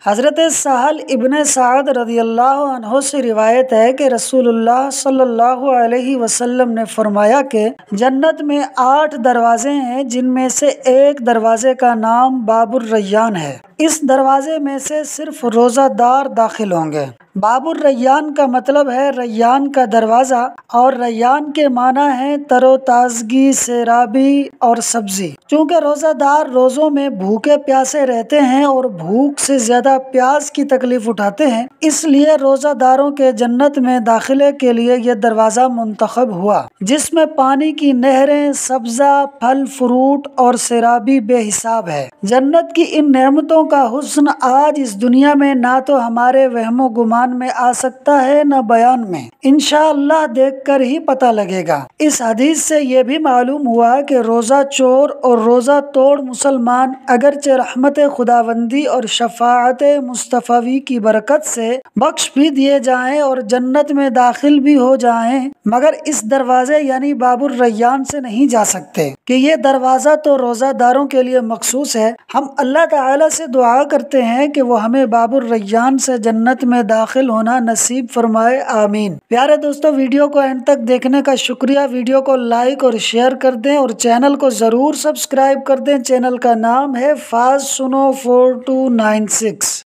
حضرت سہل ابن سعد رضی اللہ عنہ سے روایت ہے کہ رسول اللہ صلی اللہ علیہ وسلم نے فرمایا کہ جنت میں 8 دروازے ہیں، جن میں سے ایک دروازے کا نام باب الریان ہے۔ اس دروازے میں سے صرف روزہ دار داخل ہوں گے۔ باب الریان کا مطلب ہے ریان کا دروازہ، اور ریان کے معنی ہے تر و تازگی، سیرابی اور سبزی۔ چونکہ روزہ دار روزوں میں بھوکے پیاسے رہتے ہیں اور بھوک سے زیادہ پیاس کی تکلیف اٹھاتے ہیں، اس لیے روزہ داروں کے جنت میں داخلے کے لیے یہ دروازہ منتخب ہوا، جس میں پانی کی نہریں، سبزہ، پھل فروٹ اور سیرابی بے حساب ہے۔ جنت کی ان نعمتوں کا حسن آج اس دنیا میں نہ تو ہمارے وہم و گمان میں آ سکتا ہے، نہ بیان میں۔ انشاءاللہ دیکھ کر ہی پتہ لگے گا۔ اس حدیث سے یہ بھی معلوم ہوا کہ روزہ چور اور روزہ توڑ مسلمان اگرچہ رحمت خداوندی اور شفاعت مصطفی کی برکت سے بخش بھی دیے جائیں اور جنت میں داخل بھی ہو جائیں، مگر اس دروازے یعنی باب الریان سے نہیں جا سکتے، کہ یہ دروازہ تو روزہ داروں کے لیے مخصوص ہے۔ ہم اللہ تعالی سے دعا کرتے ہیں کہ وہ ہمیں باب الریان سے جنت میں داخل ہونا نصیب فرمائے، آمین۔ پیارے دوستو، ویڈیو کو اینڈ تک دیکھنے کا شکریہ۔ ویڈیو کو لائک اور شیئر کر دیں اور چینل کو ضرور سبسکرائب کر دیں۔ چینل کا نام ہے فاز سنو 4296۔